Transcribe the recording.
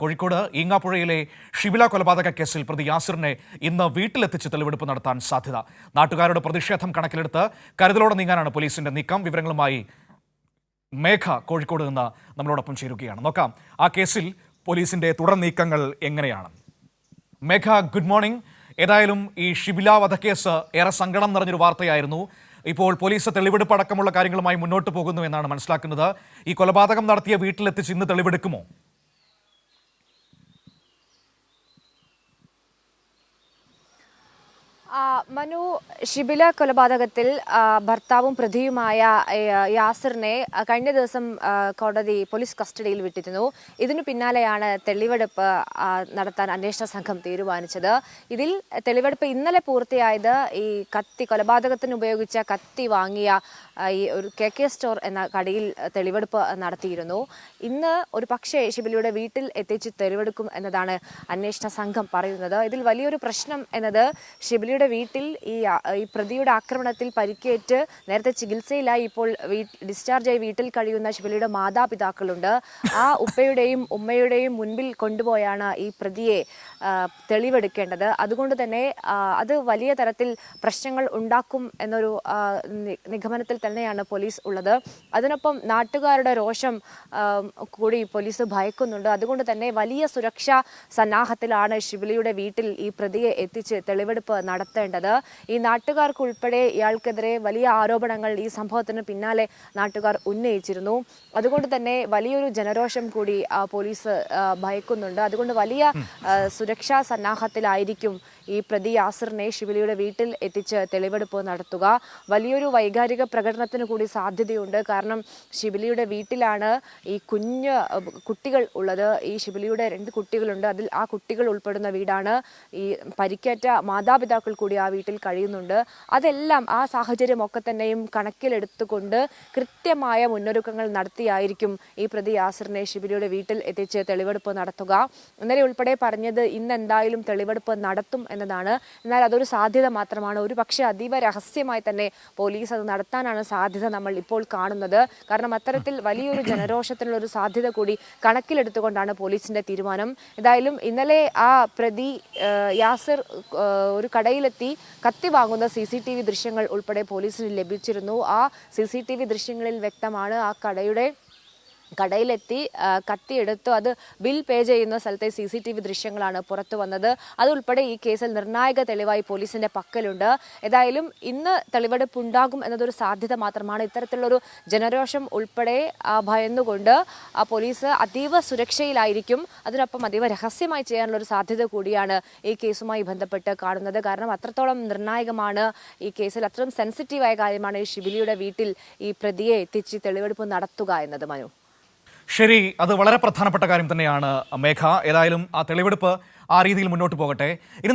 കോഴിക്കോട് ഈങ്ങാപ്പുഴയിലെ ഷിബില കൊലപാതക കേസിൽ പ്രതി യാസിറിനെ ഇന്ന് വീട്ടിലെത്തിച്ച് തെളിവെടുപ്പ് നടത്താൻ സാധ്യത. നാട്ടുകാരുടെ പ്രതിഷേധം കണക്കിലെടുത്ത് കരുതലോടെ നീങ്ങാനാണ് പോലീസിന്റെ നീക്കം. വിവരങ്ങളുമായി മേഘ കോഴിക്കോട് നിന്ന് നമ്മളോടൊപ്പം ചേരുകയാണ്. നോക്കാം ആ കേസിൽ പോലീസിന്റെ തുടർ നീക്കങ്ങൾ എങ്ങനെയാണ്. മേഘ, ഗുഡ് മോർണിംഗ്. ഏതായാലും ഈ ഷിബില വധക്കേസ് ഏറെ സങ്കടം നിറഞ്ഞൊരു വാർത്തയായിരുന്നു. ഇപ്പോൾ പോലീസ് തെളിവെടുപ്പ് അടക്കമുള്ള കാര്യങ്ങളുമായി മുന്നോട്ട് പോകുന്നു എന്നാണ് മനസ്സിലാക്കുന്നത്. ഈ കൊലപാതകം നടത്തിയ വീട്ടിലെത്തിച്ച് ഇന്ന് തെളിവെടുക്കുമോ? മനു, ഷിബില കൊലപാതകത്തിൽ ഭർത്താവും പ്രതിയുമായ യാസിറിനെ കഴിഞ്ഞ ദിവസം കോടതി പോലീസ് കസ്റ്റഡിയിൽ വിട്ടിരുന്നു. ഇതിനു പിന്നാലെയാണ് തെളിവെടുപ്പ് നടത്താൻ അന്വേഷണ സംഘം തീരുമാനിച്ചത്. ഇതിൽ തെളിവെടുപ്പ് ഇന്നലെ പൂർത്തിയായത് ഈ കൊലപാതകത്തിന് ഉപയോഗിച്ച കത്തി വാങ്ങിയ ഈ ഒരു KK സ്റ്റോർ എന്ന കടയിൽ തെളിവെടുപ്പ് നടത്തിയിരുന്നു. ഇന്ന് ഒരു പക്ഷേ ഷിബിലയുടെ വീട്ടിൽ എത്തിച്ച് തെളിവെടുക്കും എന്നതാണ് അന്വേഷണ സംഘം പറയുന്നത്. ഇതിൽ വലിയൊരു പ്രശ്നം എന്നത് ഷിബിലയുടെ വീട്ടിൽ ഈ പ്രതിയുടെ ആക്രമണത്തിൽ പരിക്കേറ്റ് നേരത്തെ ചികിത്സയിലായി ഇപ്പോൾ ഡിസ്ചാർജായി വീട്ടിൽ കഴിയുന്ന ഷിബിലയുടെ മാതാപിതാക്കളുണ്ട്. ആ ഉപ്പയുടെയും ഉമ്മയുടെയും മുൻപിൽ കൊണ്ടുപോയാണ് ഈ പ്രതിയെ തെളിവെടുക്കേണ്ടത്. അതുകൊണ്ട് തന്നെ അത് വലിയ തരത്തിൽ പ്രശ്നങ്ങൾ ഉണ്ടാക്കും എന്നൊരു നിഗമനത്തിൽ തന്നെയാണ് പോലീസ് ഉള്ളത്. അതിനൊപ്പം നാട്ടുകാരുടെ രോഷം കൂടി പോലീസ് ഭയക്കുന്നുണ്ട്. അതുകൊണ്ട് തന്നെ വലിയ സുരക്ഷാ സന്നാഹത്തിലാണ് ഷിബിലയുടെ വീട്ടിൽ ഈ പ്രതിയെ എത്തിച്ച് തെളിവെടുപ്പ് നടത്തേണ്ടത്. ഈ നാട്ടുകാർക്ക് ഉൾപ്പെടെ ഇയാൾക്കെതിരെ വലിയ ആരോപണങ്ങൾ ഈ സംഭവത്തിന് പിന്നാലെ നാട്ടുകാർ ഉന്നയിച്ചിരുന്നു. അതുകൊണ്ട് തന്നെ വലിയൊരു ജനരോഷം കൂടി പോലീസ് ഭയക്കുന്നുണ്ട്. അതുകൊണ്ട് വലിയ സുരക്ഷാ സന്നാഹത്തിലായിരിക്കും ഈ പ്രതി യാസിറിനെ ഷിബിലയുടെ വീട്ടിൽ എത്തിച്ച് തെളിവെടുപ്പ് നടത്തുക. വലിയൊരു വൈകാരിക പ്രകടനത്തിന് കൂടി സാധ്യതയുണ്ട്. കാരണം ഷിബിലയുടെ വീട്ടിലാണ് ഈ കുട്ടികൾ ഉള്ളത്. ഈ ഷിബിലയുടെ 2 കുട്ടികളുണ്ട്. അതിൽ ആ കുട്ടികൾ ഉൾപ്പെടുന്ന വീടാണ്. ഈ പരിക്കേറ്റ മാതാപിതാക്കൾ കൂടി ആ വീട്ടിൽ കഴിയുന്നുണ്ട്. അതെല്ലാം ആ സാഹചര്യമൊക്കെ തന്നെയും കണക്കിലെടുത്തുകൊണ്ട് കൃത്യമായ മുന്നൊരുക്കങ്ങൾ നടത്തിയായിരിക്കും ഈ പ്രതി യാസിറിനെ ഷിബിലയുടെ വീട്ടിൽ എത്തിച്ച് തെളിവെടുപ്പ് നടത്തുക. ഇന്നലെ ഉൾപ്പെടെ പറഞ്ഞത് ഇന്ന് എന്തായാലും തെളിവെടുപ്പ് നടത്തും എന്നതാണ്. എന്നാൽ അതൊരു സാധ്യത മാത്രമാണ്. ഒരു പക്ഷേ അതീവ രഹസ്യമായി തന്നെ പോലീസ് അത് നടത്താനാണ് സാധ്യത നമ്മൾ ഇപ്പോൾ കാണുന്നത്. കാരണം അത്തരത്തിൽ വലിയൊരു ജനരോഷത്തിനുള്ള ഒരു സാധ്യത കൂടി കണക്കിലെടുത്തുകൊണ്ടാണ് പോലീസിന്റെ തീരുമാനം. ഏതായാലും ഇന്നലെ ആ പ്രതി യാസിർ ഒരു കടയിലെത്തി കത്തി വാങ്ങുന്ന CCTV ദൃശ്യങ്ങൾ ഉൾപ്പെടെ പോലീസിന് ലഭിച്ചിരുന്നു. ആ CCTV ദൃശ്യങ്ങളിൽ വ്യക്തമാണ് ആ കടയിലെത്തി കത്തിയെടുത്ത് അത് ബിൽ പേ ചെയ്യുന്ന സ്ഥലത്തെ CCTV ദൃശ്യങ്ങളാണ് പുറത്തു വന്നത്. അതുൾപ്പെടെ ഈ കേസിൽ നിർണായക തെളിവായി പോലീസിന്റെ പക്കലുണ്ട്. ഏതായാലും ഇന്ന് തെളിവെടുപ്പ് ഉണ്ടാകും എന്നതൊരു സാധ്യത മാത്രമാണ്. ഇത്തരത്തിലുള്ളൊരു ജനരോഷം ഉൾപ്പെടെ ഭയന്നുകൊണ്ട് പോലീസ് അതീവ സുരക്ഷയിലായിരിക്കും. അതിനൊപ്പം അതീവ രഹസ്യമായി ചെയ്യാനുള്ള ഒരു സാധ്യത കൂടിയാണ് ഈ കേസുമായി ബന്ധപ്പെട്ട് കാണുന്നത്. കാരണം അത്രത്തോളം നിർണായകമാണ് ഈ കേസിൽ, അത്രയും സെൻസിറ്റീവായ കാര്യമാണ് ഈ ഷിബിലിയുടെ വീട്ടിൽ ഈ പ്രതിയെ എത്തിച്ച് തെളിവെടുപ്പ് നടത്തുക എന്നത്. മനു, ശരി, അത് വളരെ പ്രധാനപ്പെട്ട കാര്യം തന്നെയാണ് മേഘ. ഏതായാലും ആ തെളിവെടുപ്പ് ആ രീതിയിൽ മുന്നോട്ട് പോകട്ടെ.